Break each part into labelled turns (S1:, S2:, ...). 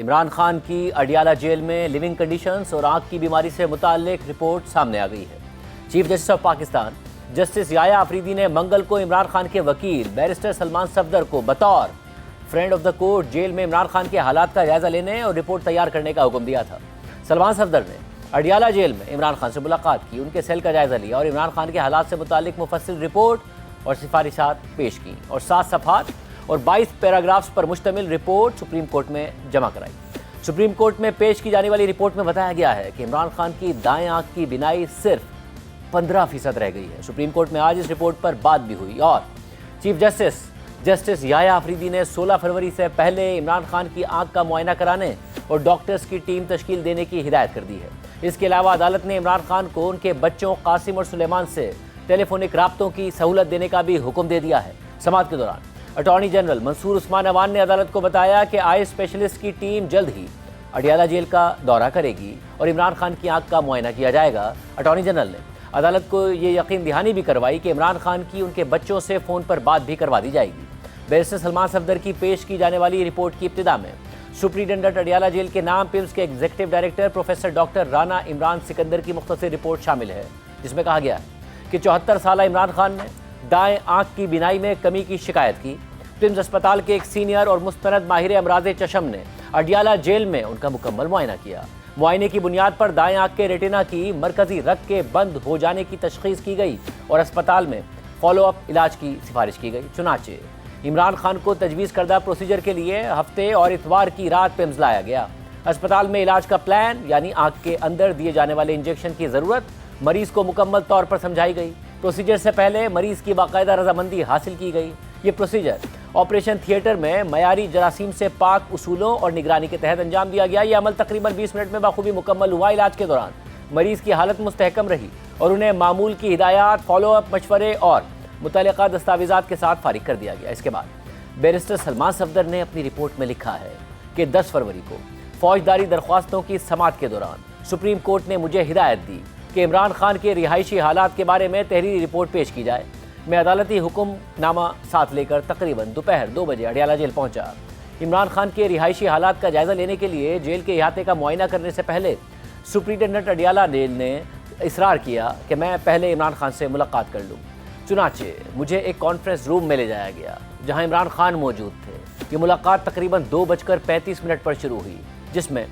S1: عمران خان کی اڈیالہ جیل میں living conditions اور آنکھ کی بیماری سے متعلق رپورٹ سامنے آ گئی ہے۔ Chief justice of Pakistan justice Yahya Afridi نے منگل کو عمران خان کے وکیل بیرسٹر سلمان صفدر کو بطور friend of the court jail میں عمران خان کے حالات کا جائزہ لینے اور رپورٹ تیار کرنے کا حکم دیا تھا۔ سلمان صفدر نے اڈیالہ جیل میں عمران خان سے ملاقات کی، ان کے سیل کا جائزہ لیا اور عمران خان کے حالات سے متعلق مفصل رپورٹ اور سفارشات پیش کی اور 7 صفحات اور 22 پیراگرافز پر مشتمل رپورٹ سپریم کورٹ میں جمع کرائی۔ سپریم کورٹ میں پیش کی جانے والی رپورٹ میں بتایا گیا ہے کہ عمران خان کی دائیں آنکھ کی بینائی صرف 15% رہ گئی ہے۔ سپریم کورٹ میں آج اس رپورٹ پر بات بھی ہوئی اور چیف جسٹس یحییٰ آفریدی نے 16 فروری سے پہلے عمران خان کی آنکھ کا معائنہ کرانے اور ڈاکٹرز کی ٹیم تشکیل دینے کی ہدایت کر دی ہے۔ اس کے علاوہ عدالت نے عمران خان کو ان کے بچوں قاسم اور سلیمان سے ٹیلی فونک رابطوں کی سہولت دینے کا بھی حکم دے دیا ہے۔ سماعت کے دوران اٹارنی جنرل منصور عثمان عوان نے عدالت کو بتایا کہ آئی اسپیشلسٹ کی ٹیم جلد ہی اڈیالہ جیل کا دورہ کرے گی اور عمران خان کی آنکھ کا معائنہ کیا جائے گا۔ اٹارنی جنرل نے عدالت کو یہ یقین دہانی بھی کروائی کہ عمران خان کی ان کے بچوں سے فون پر بات بھی کروا دی جائے گی۔ بیرسٹر سلمان صفدر کی پیش کی جانے والی رپورٹ کی ابتدا میں سپرنٹنڈنٹ اڈیالہ جیل کے نام پیمز کے executive director professor doctor Rana Imran Sikandar کی مختصر رپورٹ شامل ہے، جس میں کہا گیا ہے کہ 74 سالہ عمران خان نے دائیں آنکھ کی بینائی میں کمی کی شکایت کی۔ پیمز اسپتال کے ایک سینئر اور مستند ماہر امراض چشم نے اڈیالہ جیل میں ان کا مکمل معائنہ کیا۔ معائنے کی بنیاد پر دائیں آنکھ کے ریٹنا کی مرکزی رگ کے بند ہو جانے کی تشخیص کی گئی اور اسپتال میں فالو اپ علاج کی سفارش کی گئی۔ چنانچہ عمران خان کو تجویز کردہ پروسیجر کے لیے ہفتے اور اتوار کی رات پیمز لایا گیا۔ اسپتال میں علاج کا پلان یعنی آنکھ کے اندر دیے جانے والے انجیکشن کی ضرورت مریض کو مکمل طور پر سمجھائی گئی۔ پروسیجر سے پہلے مریض کی باقاعدہ رضامندی حاصل کی گئی۔ یہ پروسیجر آپریشن تھیٹر میں معیاری جراثیم سے پاک اصولوں اور نگرانی کے تحت انجام دیا گیا۔ یہ عمل تقریباً 20 منٹ میں بخوبی مکمل ہوا۔ علاج کے دوران مریض کی حالت مستحکم رہی اور انہیں معمول کی ہدایات، فالو اپ مشورے اور متعلقہ دستاویزات کے ساتھ فارغ کر دیا گیا۔ اس کے بعد بیرسٹر سلمان صفدر نے اپنی رپورٹ میں لکھا ہے کہ 10 فروری کو فوجداری درخواستوں کی سماعت کے دوران سپریم کورٹ نے مجھے ہدایت دی کہ عمران خان کے رہائشی حالات کے بارے میں تحریری رپورٹ پیش کی جائے۔ میں عدالتی حکم نامہ ساتھ لے کر تقریباً دوپہر 2 بجے اڈیالہ جیل پہنچا۔ عمران خان کے رہائشی حالات کا جائزہ لینے کے لیے جیل کے احاطے کا معائنہ کرنے سے پہلے سپرنٹنڈنٹ اڈیالہ جیل نے اصرار کیا کہ میں پہلے عمران خان سے ملاقات کر لوں۔ چنانچہ مجھے ایک کانفرنس روم میں لے جایا گیا جہاں عمران خان موجود تھے۔ یہ ملاقات تقریباً 2:35 پر شروع ہوئی، جس میں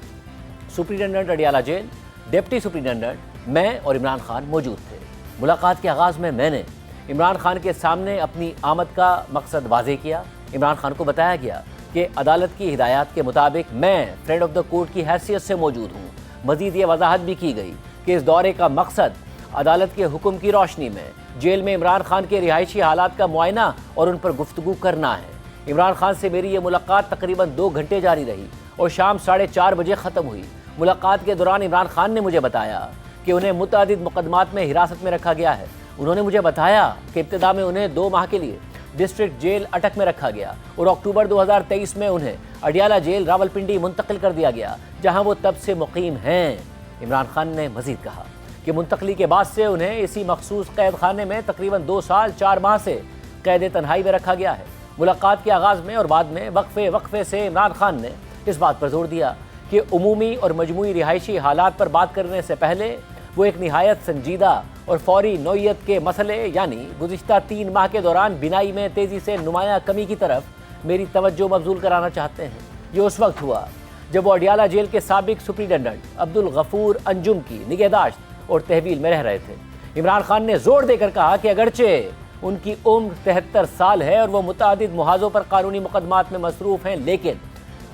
S1: superintendent Adiala jail, deputy superintendent, میں اور عمران خان موجود تھے۔ ملاقات کے آغاز میں نے عمران خان کے سامنے اپنی آمد کا مقصد واضح کیا۔ عمران خان کو بتایا گیا کہ عدالت کی ہدایات کے مطابق میں فرینڈ آف دا کورٹ کی حیثیت سے موجود ہوں۔ مزید یہ وضاحت بھی کی گئی کہ اس دورے کا مقصد عدالت کے حکم کی روشنی میں جیل میں عمران خان کے رہائشی حالات کا معائنہ اور ان پر گفتگو کرنا ہے۔ عمران خان سے میری یہ ملاقات تقریباً 2 گھنٹے جاری رہی اور شام 4:30 بجے ختم ہوئی۔ ملاقات کے دوران عمران خان نے مجھے بتایا کہ انہیں متعدد مقدمات میں حراست میں رکھا گیا ہے۔ انہوں نے مجھے بتایا کہ ابتدا میں انہیں 2 ماہ کے لیے ڈسٹرکٹ جیل اٹک میں رکھا گیا اور اکتوبر 2023 میں انہیں اڈیالہ جیل راولپنڈی منتقل کر دیا گیا، جہاں وہ تب سے مقیم ہیں۔ عمران خان نے مزید کہا کہ منتقلی کے بعد سے انہیں اسی مخصوص قید خانے میں تقریباً 2 سال 4 ماہ سے قید تنہائی میں رکھا گیا ہے۔ ملاقات کے آغاز میں اور بعد میں وقفے سے عمران خان نے اس بات پر زور دیا کہ عمومی اور مجموعی رہائشی حالات پر بات کرنے سے پہلے وہ ایک نہایت سنجیدہ اور فوری نوعیت کے مسئلے یعنی گزشتہ 3 ماہ کے دوران بینائی میں تیزی سے نمایاں کمی کی طرف میری توجہ مبذول کرانا چاہتے ہیں۔ یہ اس وقت ہوا جب وہ اڈیالہ جیل کے سابق سپرنٹنڈنٹ عبدالغفور انجم کی نگہداشت اور تحویل میں رہ رہے تھے۔ عمران خان نے زور دے کر کہا کہ اگرچہ ان کی عمر 73 سال ہے اور وہ متعدد محاذوں پر قانونی مقدمات میں مصروف ہیں، لیکن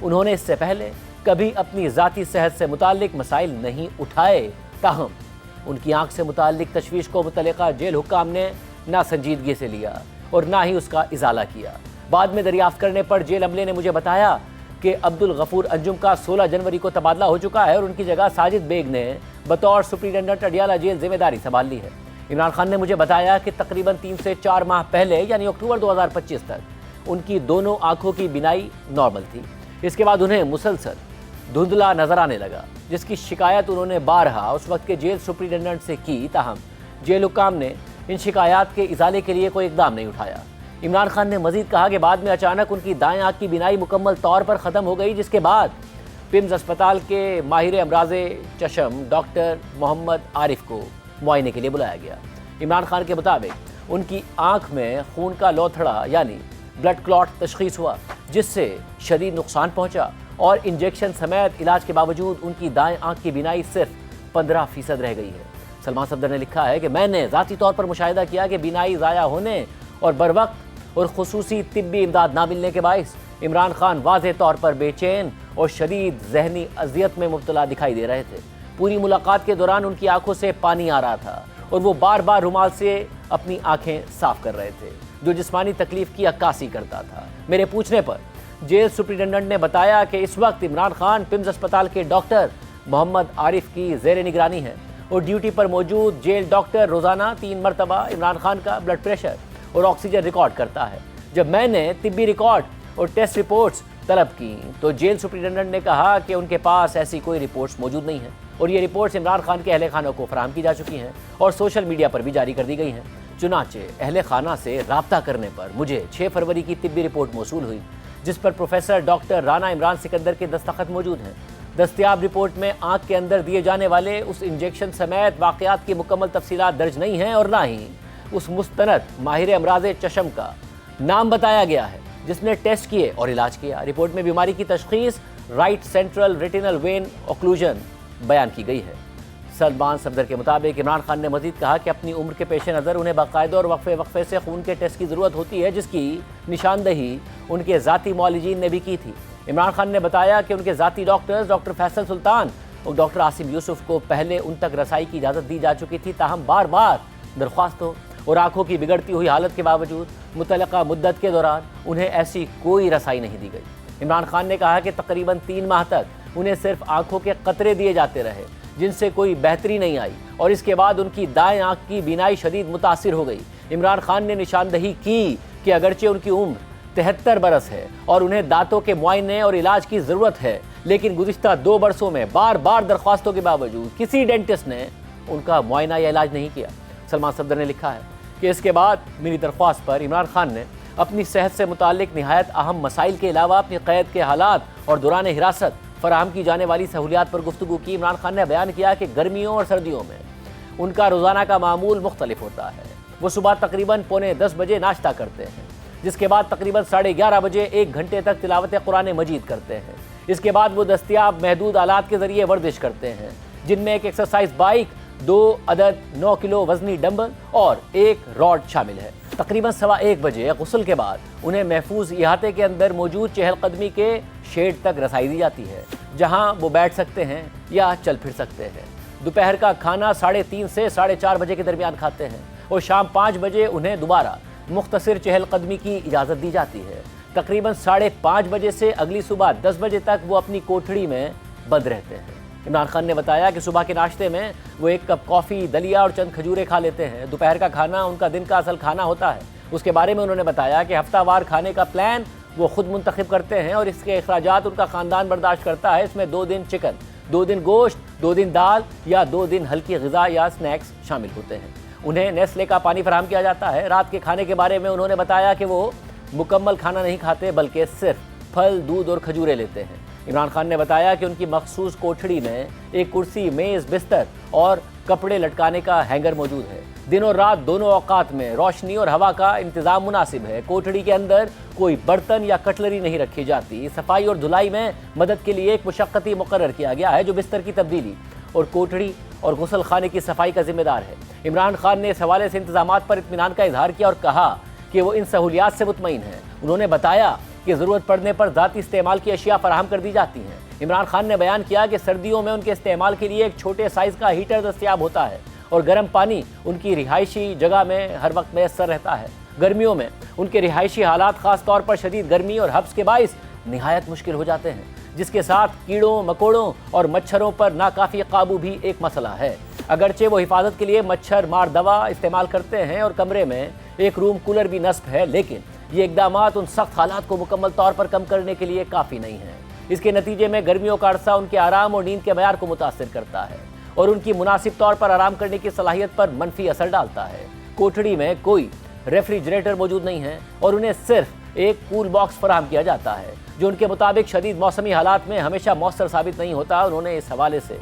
S1: انہوں نے اس سے پہلے کبھی اپنی ذاتی صحت سے متعلق مسائل نہیں اٹھائے۔ تاہم ان کی آنکھ سے متعلق تشویش کو متعلقہ جیل حکام نے نہ سنجیدگی سے لیا اور نہ ہی اس کا ازالہ کیا۔ بعد میں دریافت کرنے پر جیل عملے نے مجھے بتایا کہ عبدالغفور انجم کا 16 جنوری کو تبادلہ ہو چکا ہے اور ان کی جگہ ساجد بیگ نے بطور سپرنٹنڈنٹ اڈیالہ جیل ذمہ داری سنبھال لی ہے۔ عمران خان نے مجھے بتایا کہ تقریباً 3 سے 4 ماہ پہلے یعنی اکتوبر 2025 تک ان کی دونوں آنکھوں کی بینائی نارمل تھی۔ اس کے بعد انہیں مسلسل دھندلا نظر آنے لگا، جس کی شکایت انہوں نے بارہا اس وقت کے جیل سپرنٹنڈنٹ سے کی، تاہم جیل حکام نے ان شکایات کے ازالے کے لیے کوئی اقدام نہیں اٹھایا۔ عمران خان نے مزید کہا کہ بعد میں اچانک ان کی دائیں آنکھ کی بینائی مکمل طور پر ختم ہو گئی، جس کے بعد पिम्स अस्पताल के माहिर अमराज़े चशम डॉक्टर मोहम्मद आरिफ को मुआयने के लिए बुलाया गया। इमरान खान के मुताबिक उनकी आंख में खून का लौथड़ा यानी ब्लड क्लॉट तशखीस हुआ, जिससे शदीद नुकसान पहुंचा और इंजेक्शन समेत इलाज के बावजूद उनकी दाएं आंख की बीनाई सिर्फ 15% रह गई है। सलमान सफदर ने लिखा है कि मैंने ज़ाती तौर पर मुशाहिदा किया कि बीनाई ज़ाया होने और बरवक्त और खुसूसी तिब्बी इमदाद ना मिलने के बाइस इमरान खान वाज़े तौर पर बेचैन और शदीद जहनी अजियत में मुब्तला दिखाई दे रहे थे। पूरी मुलाकात के दौरान उनकी आंखों से पानी आ रहा था और वो बार बार रुमाल से अपनी आंखें साफ कर रहे थे, जो जिस्मानी तकलीफ की अक्कासी करता था। मेरे पूछने पर जेल सुप्रिटेंडेंट ने बताया कि इस वक्त इमरान खान पिम्स अस्पताल के डॉक्टर मोहम्मद आरिफ की ज़ेर निगरानी है और ड्यूटी पर मौजूद जेल डॉक्टर रोज़ाना 3 मरतबा इमरान खान का ब्लड प्रेशर और ऑक्सीजन रिकॉर्ड करता है। जब मैंने तिब्बी रिकॉर्ड और टेस्ट रिपोर्ट्स तलब की तो जेल सुप्रिटेंडेंट ने कहा कि उनके पास ऐसी कोई रिपोर्ट्स मौजूद नहीं हैं और ये रिपोर्ट्स इमरान खान के अहले खाना को फराहम की जा चुकी हैं और सोशल मीडिया पर भी जारी कर दी गई हैं। चुनाचे अहले खाना से राब्ता करने पर मुझे 6 फरवरी की तिब्बी रिपोर्ट मौसूल हुई, जिस पर प्रोफेसर डॉक्टर राना इमरान सिकंदर के दस्तखत मौजूद हैं। दस्तयाब रिपोर्ट में आँख के अंदर दिए जाने वाले उस इंजेक्शन समेत वाक़यात की मुकम्मल तफसीलात दर्ज नहीं हैं और ना ही उस मुस्तनद माहिर अमराज़े चशम का नाम बताया गया है जिसने टेस्ट किए और इलाज किया। रिपोर्ट में बीमारी की तशखीस right central retinal vein occlusion बयान की गई है। सलमान सफदर के मुताबिक इमरान खान ने मजीद कहा कि अपनी उम्र के पेश नज़र उन्हें बाकायदा और वक्फे से खून के टेस्ट की ज़रूरत होती है, जिसकी निशानदही उनके ज़ाती मौलिजीन ने भी की थी। इमरान खान ने बताया कि उनके ज़ाती डॉक्टर्स डॉक्टर फैसल सुल्तान और डॉक्टर आसिम यूसुफ को पहले उन तक रसाई की इजाज़त दी जा चुकी थी, ताहम बार बार दरख्वास्तों और आँखों की बिगड़ती हुई हालत के बावजूद मुतल्लका मुद्दत के दौरान उन्हें ऐसी कोई रसाई नहीं दी गई। इमरान खान ने कहा कि तकरीबन 3 माह तक उन्हें सिर्फ आँखों के कतरे दिए जाते रहे, जिनसे कोई बेहतरी नहीं आई और इसके बाद उनकी दाएं आँख की बीनाई शदीद मुतासिर हो गई। इमरान खान ने निशानदही की कि अगरचे उनकी उम्र 73 बरस है और उन्हें दांतों के मुआयने और इलाज की ज़रूरत है, लेकिन गुज़िश्ता 2 बरसों में बार बार दरख्वास्तों के बावजूद किसी डेंटिस्ट ने उनका मुआयना या इलाज नहीं किया। सलमान सफदर ने लिखा है कि इसके बाद मेरी दरख्वास्त पर इमरान खान ने अपनी सेहत से मुताल्लिक निहायत अहम मसाइल के अलावा अपनी क़ैद के हालात और दौरान हिरासत फराहम की जाने वाली सहूलियात पर गुफ्तगू की। इमरान खान ने बयान किया कि गर्मियों और सर्दियों में उनका रोज़ाना का मामूल मुख्तलिफ होता है। वो सुबह तकरीबन 9:45 बजे नाश्ता करते हैं, जिसके बाद तकरीबन 11:30 बजे 1 घंटे तक तिलावत कुरान मजीद करते हैं। इसके बाद वो दस्तयाब महदूद आलात के ज़रिए वर्जिश करते हैं, जिनमें एक एक्सरसाइज बाइक, 2 अदद 9 किलो वजनी डंबल और 1 रॉड शामिल है। तकरीबन 1:15 बजे गुस्ल के बाद उन्हें महफूज इहाते के अंदर मौजूद चहलकदमी के शेड तक रसाई दी जाती है, जहां वो बैठ सकते हैं या चल फिर सकते हैं। दोपहर का खाना 3:30 से 4:30 बजे के दरमियान खाते हैं और शाम 5 बजे उन्हें दोबारा मुख्तसर चहलकदमी की इजाज़त दी जाती है। तकरीबन 5:30 बजे से अगली सुबह 10 बजे तक वो अपनी कोठड़ी में बंद रहते हैं। इमरान खान ने बताया कि सुबह के नाश्ते में वो 1 कप कॉफ़ी, दलिया और चंद खजूरें खा लेते हैं। दोपहर का खाना उनका दिन का असल खाना होता है। उसके बारे में उन्होंने बताया कि हफ्तावार खाने का प्लान वो खुद मुंतखब करते हैं और इसके अखराजात उनका ख़ानदान बर्दाश्त करता है। इसमें 2 दिन चिकन, 2 दिन गोश्त, 2 दिन दाल या 2 दिन हल्की ग़िज़ा या स्नैक्स शामिल होते हैं। उन्हें नेस्ले का पानी फराहम किया जाता है। रात के खाने के बारे में उन्होंने बताया कि वो मुकम्मल खाना नहीं खाते, बल्कि सिर्फ फल, दूध और खजूरें लेते हैं। इमरान खान ने बताया कि उनकी मखसूस कोठड़ी में एक कुर्सी, मेज़, बिस्तर और कपड़े लटकाने का हैंगर मौजूद है। दिन और रात दोनों औकात में रोशनी और हवा का इंतज़ाम मुनासिब है। कोठड़ी के अंदर कोई बर्तन या कटलरी नहीं रखी जाती। सफाई और धुलाई में मदद के लिए एक मुशक्क़ती मुकर्रर किया गया है, जो बिस्तर की तब्दीली और कोठड़ी और गुस्ल खाने की सफाई का जिम्मेदार है। इमरान खान ने इस हवाले से इंतजामात पर इत्मीनान का इजहार किया और कहा कि वो इन सहूलियात से मुतमईन हैं। उन्होंने बताया कि ज़रूरत पड़ने पर ज़ाती इस्तेमाल की अशिया फराहम कर दी जाती हैं। इमरान खान ने बयान किया कि सर्दियों में उनके इस्तेमाल के लिए एक छोटे साइज़ का हीटर दस्तयाब होता है और गर्म पानी उनकी रिहायशी जगह में हर वक्त मैसर रहता है। गर्मियों में उनके रिहायशी हालात ख़ास तौर पर शदीद गर्मी और हब्स के बाइस निहायत मुश्किल हो जाते हैं, जिसके साथ कीड़ों, मकोड़ों और मच्छरों पर नाकाफ़ी काबू भी एक मसला है। अगरचे वो हिफाजत के लिए मच्छर मार दवा इस्तेमाल करते हैं और कमरे में एक रूम कूलर भी नस्ब है, लेकिन ये इक़दामात उन सख्त हालात को मुकम्मल तौर पर कम करने के लिए काफ़ी नहीं हैं। इसके नतीजे में गर्मियों का अरसा उनके आराम और नींद के मयार को मुतासिर करता है और उनकी मुनासिब तौर पर आराम करने की सलाहियत पर मनफी असर डालता है। कोठड़ी में कोई रेफ्रिजरेटर मौजूद नहीं है और उन्हें सिर्फ एक कूल बॉक्स फराहम किया जाता है। जो उनके मुताबिक शदीद मौसमी हालात में हमेशा मौसर साबित नहीं होता। उन्होंने इस हवाले से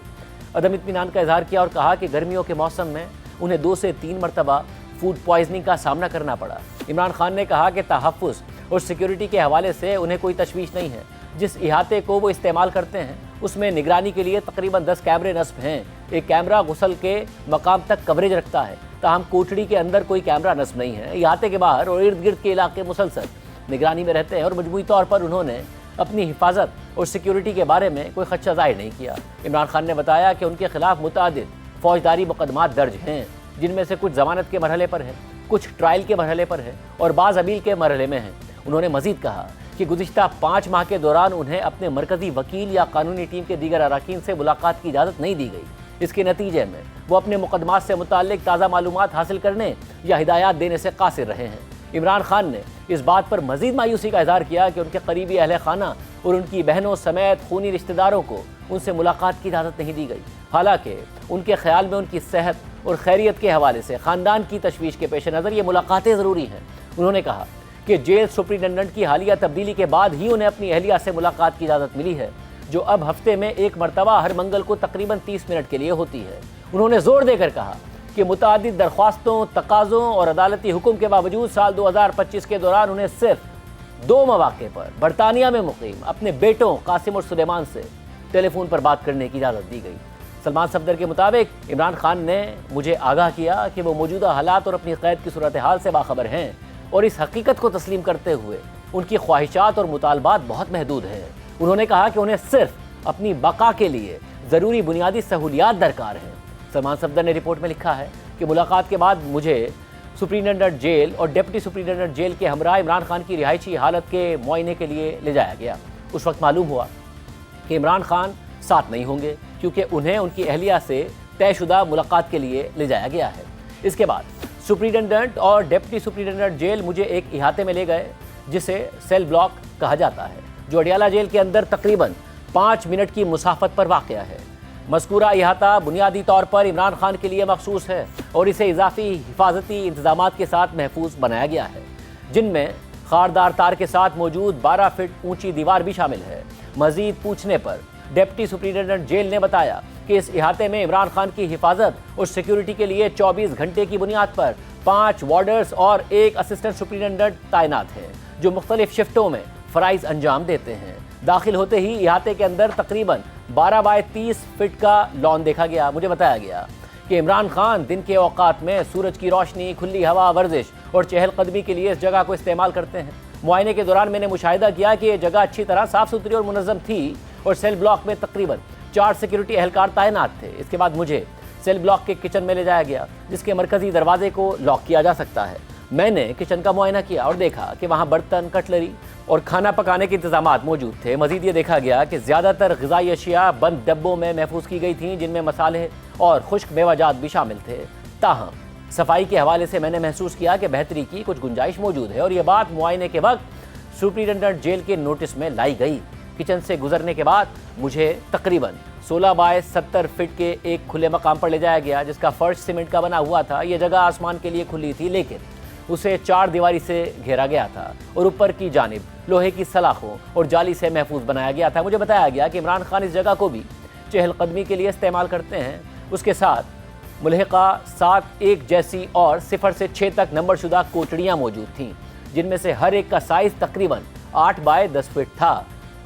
S1: अदम इत्मीनान का इजहार किया और कहा कि गर्मियों के मौसम में उन्हें 2 से 3 मरतबा फूड पॉइजनिंग का सामना करना पड़ा। इमरान खान ने कहा कि तहफ़्फ़ुज़ और सिक्योरिटी के हवाले से उन्हें कोई तशवीश नहीं है। जिस इहाते को वो इस्तेमाल करते हैं उसमें निगरानी के लिए तकरीबन 10 कैमरे नस्ब हैं। एक कैमरा गुसल के मकाम तक कवरेज रखता है, ताहम कोठड़ी के अंदर कोई कैमरा नस्ब नहीं है। इहाते के बाहर और इर्द गिर्द के इलाके मुसलसल निगरानी में रहते हैं और मजमूई तौर पर उन्होंने अपनी हिफाजत और सिक्योरिटी के बारे में कोई खदशा ज़ाहिर नहीं किया। इमरान खान ने बताया कि उनके खिलाफ मुतअद्दिद फौजदारी मुकदमात दर्ज हैं, जिनमें से कुछ ज़मानत के मरहले पर है, कुछ ट्रायल के मरहले पर है और बाज़ अपील के मरहले में हैं। उन्होंने मज़ीद कहा कि गुज़िश्ता 5 माह के दौरान उन्हें अपने मरकज़ी वकील या कानूनी टीम के दीगर अरकान से मुलाकात की इजाज़त नहीं दी गई। इसके नतीजे में वो अपने मुकदमात से मुताल्लिक ताज़ा मालूमात हासिल करने या हिदायत देने से कासिर रहे हैं। इमरान खान ने इस बात पर मज़ीद मायूसी का इज़हार किया कि उनके करीबी अहले खाना और उनकी बहनों समेत खूनी रिश्तेदारों को उनसे मुलाकात की इजाज़त नहीं दी गई। हालांकि उनके ख्याल में उनकी सेहत और खैरियत के हवाले से ख़ानदान की तशवीश के पेश नज़र ये मुलाकातें ज़रूरी हैं। उन्होंने कहा कि जेल सुप्रिटेंडेंट की हालिया तब्दीली के बाद ही उन्हें अपनी अहलिया से मुलाकात की इजाज़त मिली है, जो अब हफ्ते में 1 मरतबा हर मंगल को तकरीबन 30 मिनट के लिए होती है। उन्होंने ज़ोर देकर कहा कि मुतअद्दिद दरख्वास्तों, तकाज़ों और अदालती हुक्म के बावजूद साल 2025 के दौरान उन्हें सिर्फ 2 मौक़े पर बरतानिया में मुक़ीम अपने बेटों कासिम और सुलेमान से टेलीफोन पर बात करने की इजाज़त दी गई। सलमान सफदर के मुताबिक इमरान खान ने मुझे आगाह किया कि वो मौजूदा हालात और अपनी क़ैद की सूरत हाल से बाखबर हैं और इस हकीकत को तस्लीम करते हुए उनकी ख्वाहिशात और मुतालबात बहुत महदूद हैं। उन्होंने कहा कि उन्हें सिर्फ अपनी बका के लिए ज़रूरी बुनियादी सहूलियात दरकार हैं। सलमान सफदर ने रिपोर्ट में लिखा है कि मुलाकात के बाद मुझे सुप्रिटेंडेंट जेल और डिप्टी सुप्रिटेंडेंट जेल के हमरा इमरान खान की रिहायशी हालत के मुआयने के लिए ले जाया गया। उस वक्त मालूम हुआ कि इमरान खान साथ नहीं होंगे, क्योंकि उन्हें उनकी अहलिया से तयशुदा मुलाकात के लिए ले जाया गया है। इसके बाद सुप्रिटेंडेंट और डिप्टी सुप्रिटेंडेंट जेल मुझे एक इहाते में ले गए, जिसे सेल ब्लॉक कहा जाता है, जो अडियाला जेल के अंदर तकरीबन 5 मिनट की मुसाफत पर वाक़या है। मज़कूरा इहाता बुनियादी तौर पर इमरान खान के लिए मखसूस है और इसे इजाफी हिफाजती इंतजामात के साथ महफूज बनाया गया है, जिनमें खारदार तार के साथ मौजूद 12 फीट ऊंची दीवार भी शामिल है। मज़ीद पूछने पर डिप्टी सुप्रिटेंडेंट जेल ने बताया कि इस इहाते में इमरान खान की हिफाजत और सिक्योरिटी के लिए 24 घंटे की बुनियाद पर 5 वार्डर्स और 1 असिस्टेंट सुप्रिटेंडेंट तैनात हैं, जो मुख्तलिफ शिफ्टों में फ़राइज़ अंजाम देते हैं। दाखिल होते ही इहाते के अंदर तकरीबन 12 बाय 30 फीट का लॉन देखा गया। मुझे बताया गया कि इमरान खान दिन के औकात में सूरज की रोशनी, खुली हवा, वर्जिश और चहलकदमी के लिए इस जगह को इस्तेमाल करते हैं। मुआयने के दौरान मैंने मुशाहिदा किया कि ये जगह अच्छी तरह साफ़ सुथरी और मुनज़्ज़म थी और सेल ब्लॉक में तकरीबन 4 सिक्योरिटी एहलकार तैनात थे। इसके बाद मुझे सेल ब्लॉक के किचन में ले जाया गया, जिसके मरकज़ी दरवाजे को लॉक किया जा सकता है। मैंने किचन का मुआयना किया और देखा कि वहाँ बर्तन, कटलरी और खाना पकाने के इंतजामात मौजूद थे। मज़ीद ये देखा गया कि ज़्यादातर ग़िज़ाई अशिया बंद डब्बों में महफूज की गई थीं, जिनमें मसाले और खुश्क मेवाजात भी शामिल थे। ताहम सफाई के हवाले से मैंने महसूस किया कि बेहतरी की कुछ गुंजाइश मौजूद है और ये बात मुआयने के वक्त सुप्रिटेंडेंट जेल के नोटिस में लाई गई। किचन से गुजरने के बाद मुझे तकरीबन 16 बाय 70 फीट के एक खुले मकाम पर ले जाया गया, जिसका फर्श सीमेंट का बना हुआ था। यह जगह आसमान के लिए खुली थी, लेकिन उसे 4 दीवारी से घेरा गया था और ऊपर की जानिब लोहे की सलाखों और जाली से महफूज बनाया गया था। मुझे बताया गया कि इमरान खान इस जगह को भी चहलकदमी के लिए इस्तेमाल करते हैं। उसके साथ मुल्हिका 7 एक जैसी और 0 से 6 तक नंबरशुदा कोठड़ियाँ मौजूद थीं, जिनमें से हर एक का साइज़ तकरीबन 8 बाय 10 फीट था।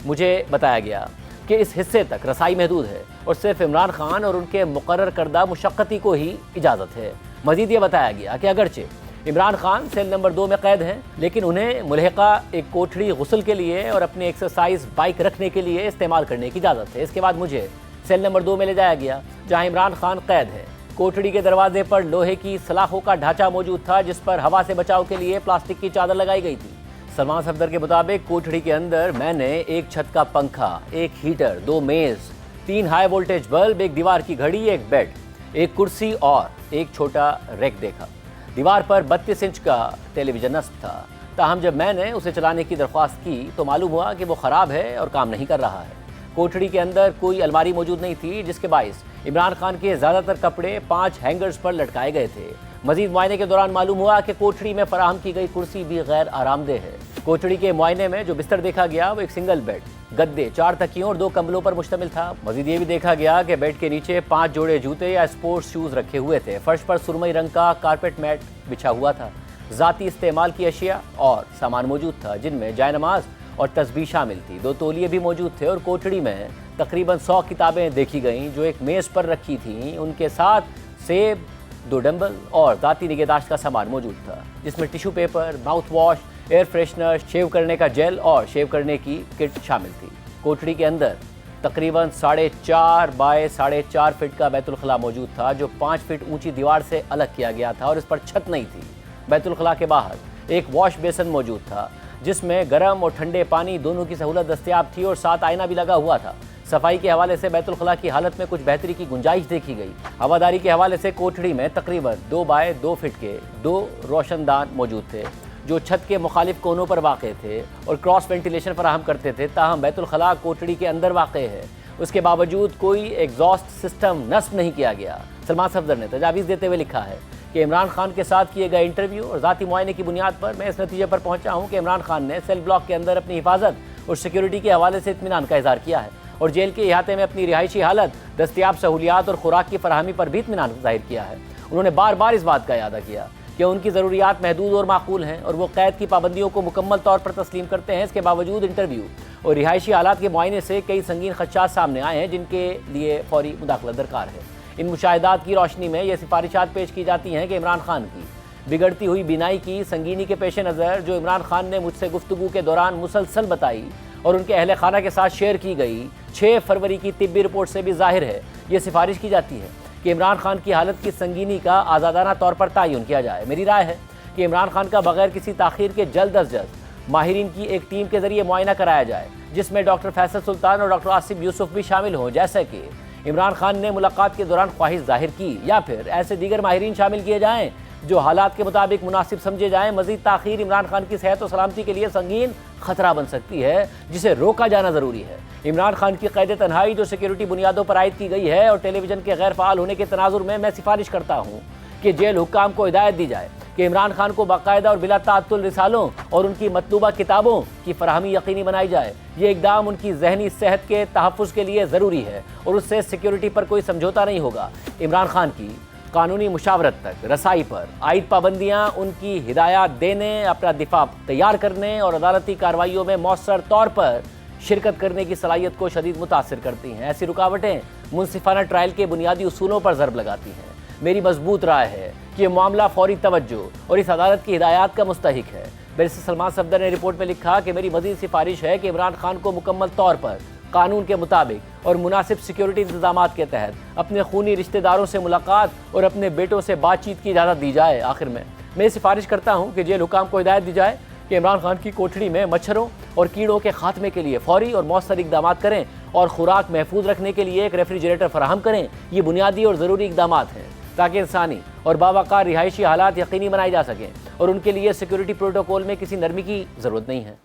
S1: मुझे बताया गया कि इस हिस्से तक रसाई महदूद है और सिर्फ इमरान खान और उनके मुकर्रर करदा मुशक्क़ती को ही इजाज़त है। मज़ीद ये बताया गया कि अगरचे इमरान खान सेल नंबर 2 में कैद हैं, लेकिन उन्हें मुल्हिका एक कोठड़ी गुस्ल के लिए और अपने एक्सरसाइज बाइक रखने के लिए इस्तेमाल करने की इजाज़त है। इसके बाद मुझे सेल नंबर 2 में ले जाया गया, जहाँ इमरान खान कैद है। कोठड़ी के दरवाजे पर लोहे की सलाखों का ढांचा मौजूद था, जिस पर हवा से बचाव के लिए प्लास्टिक की चादर लगाई गई थी। सलमान सफदर के मुताबिक कोठड़ी के अंदर मैंने एक छत का पंखा, एक हीटर, 2 मेज़, 3 हाई वोल्टेज बल्ब, एक दीवार की घड़ी, एक बेड, एक कुर्सी और एक छोटा रैक देखा। दीवार पर 32 इंच का टेलीविज़न नस्ब था। ताहम जब मैंने उसे चलाने की दरख्वास्त की तो मालूम हुआ कि वो ख़राब है और काम नहीं कर रहा है। कोठड़ी के अंदर कोई अलमारी मौजूद नहीं थी, जिसके बाइस इमरान खान के ज़्यादातर कपड़े 5 हैंगर्स पर लटकाए गए थे। मज़ीद मुआयने के दौरान मालूम हुआ कि कोठड़ी में फराहम की गई कुर्सी भी गैर आरामदेह है। कोटड़ी के मुआयने में जो बिस्तर देखा गया वो एक सिंगल बेड, गद्दे, 4 तकियों और 2 कंबलों पर मुश्तमिल था। मजीद ये भी देखा गया कि बेड के नीचे 5 जोड़े जूते या स्पोर्ट्स शूज रखे हुए थे। फर्श पर सुरमई रंग का कारपेट मैट बिछा हुआ था। ज़ाती इस्तेमाल की अशिया और सामान मौजूद था, जिनमें जायनमाज और तस्बीह शामिल थी। 2 तौलिए भी मौजूद थे और कोठड़ी में तकरीबन 100 किताबें देखी गईं जो एक मेज़ पर रखी थीं। उनके साथ सेब, 2 डंबल और ज़ाती निगहदाश्त का सामान मौजूद था, जिसमें tissue paper, mouth wash, air freshener, shave करने का जेल और शेव करने की किट शामिल थी। कोठड़ी के अंदर तकरीबन 4.5 बाय 4.5 फीट का बैतुल खला मौजूद था, जो 5 फीट ऊंची दीवार से अलग किया गया था और इस पर छत नहीं थी। बैतुल खला के बाहर एक वॉश बेसन मौजूद था, जिसमें गर्म और ठंडे पानी दोनों की सहूलत दस्तयाब थी और साथ आईना भी लगा हुआ था। सफाई के हवाले से बैतुल खला की हालत में कुछ बेहतरी की गुंजाइश देखी गई। हवादारी के हवाले से कोठड़ी में तकरीबन 2 बाय 2 फीट के 2 रोशनदान मौजूद थे, जो छत के मुखालिफ कोनों पर वाक़ थे और क्रॉस वेंटिलेशन फराहम करते थे। ताहम बैतुल खला कोठड़ी के अंदर वाक़ है, उसके बावजूद कोई एग्जॉस्ट सिस्टम नस्ब नहीं किया गया। सलमान सफदर ने तजावीज़ देते हुए लिखा है कि इमरान खान के साथ किए गए इंटरव्यू और ज़ाती मुआयने की बुनियाद पर मैं इस नतीजे पर पहुंचा हूं कि इमरान खान ने सेल ब्लॉक के अंदर अपनी हिफाजत और सिक्योरिटी के हवाले से इत्मीनान का इज़हार किया है और जेल के अहाते में अपनी रिहायशी हालत, दस्तयाब सहूलियात और खुराक की फराहमी पर भी इत्मीनान ज़ाहिर किया है। उन्होंने बार बार इस बात का इयादा किया कि उनकी ज़रूरियात महदूद और माकूल हैं और वो कैद की पाबंदियों को मुकम्मल तौर पर तस्लीम करते हैं। इसके बावजूद इंटरव्यू और रिहायशी हालात के मुआयने से कई संगीन खदशात सामने आए हैं, जिनके लिए फौरी मुदाखलत दरकार है। इन मुशाहिदात की रोशनी में ये सिफारिशात पेश की जाती हैं कि इमरान खान की बिगड़ती हुई बीनाई की संगीनी के पेश नज़र, जो इमरान खान ने मुझसे गुफ्तगू के दौरान मुसलसल बताई और उनके अहले खाना के साथ शेयर की गई 6 फरवरी की तिब्बी रिपोर्ट से भी जाहिर है, ये सिफारिश की जाती है कि इमरान खान की हालत की संगीनी का आज़ादाना तौर पर तयन किया जाए। मेरी राय है कि इमरान खान का बगैर किसी ताख़ीर के जल्द अज जल्द माहिरीन की एक टीम के ज़रिए मुआयना कराया जाए, जिसमें डॉक्टर फैसल सुल्तान और डॉक्टर आसिफ यूसुफ भी शामिल हों, जैसे कि इमरान खान ने मुलाकात के दौरान ख्वाहिश जाहिर की, या फिर ऐसे दीगर माहिरीन शामिल किए जाएँ जो हालात के मुताबिक मुनासिब समझे जाएँ। मज़ीद ताख़ीर इमरान खान की सेहत और सलामती के लिए संगीन खतरा बन सकती है, जिसे रोका जाना ज़रूरी है। इमरान खान की क़ैद तन्हाई जो सिक्योरिटी बुनियादों पर आयद की गई है और टेलीविज़न के गैर फ़ाल होने के तनाजुर में मैं सिफारिश करता हूँ कि जेल हुक्काम को हिदायत दी जाए कि इमरान खान को बाकायदा और बिला ताअत्तुल रिसालों और उनकी मतलूबा किताबों की फराहमी यकीनी बनाई जाए। ये इक़दाम उनकी ज़हनी सेहत के तहफ़्फ़ुज़ के लिए ज़रूरी है और उससे सिक्योरिटी पर कोई समझौता नहीं होगा। इमरान खान की कानूनी मुशावरत तक रसाई पर आयद पाबंदियाँ उनकी हिदायत देने, अपना दिफा तैयार करने और अदालती कार्रवाइयों में मौसर तौर पर शिरकत करने की सलाहियत को शदीद मुतासिर करती हैं। ऐसी रुकावटें मुनसिफाना ट्रायल के बुनियादी उसूलों पर ज़रब लगाती हैं। मेरी मजबूत राय है कि ये मामला फौरी तवज्जो और इस अदालत की हिदायत का मुस्तहिक है। बैरिस्टर सलमान सफदर ने रिपोर्ट में लिखा कि मेरी मज़ीद सिफारिश है कि इमरान खान को मुकम्मल तौर पर कानून के मुताबिक और मुनासिब सिक्योरिटी इंतजामात के तहत अपने खूनी रिश्तेदारों से मुलाकात और अपने बेटों से बातचीत की इजाज़त दी जाए। आखिर में मैं सिफारिश करता हूँ कि जेल हुकाम को हिदायत दी जाए कि इमरान खान की कोठड़ी में मच्छरों और कीड़ों के खात्मे के लिए फौरी और मौसर इक़दाम करें और खुराक महफूज रखने के लिए एक रेफ्रिजरेटर फराहम करें। ये बुनियादी और ज़रूरी इक़दाम हैं ताकि इंसानी और बावकार रिहायशी हालात यकीनी बनाए जा सकें और उनके लिए सिक्योरिटी प्रोटोकॉल में किसी नरमी की ज़रूरत नहीं है।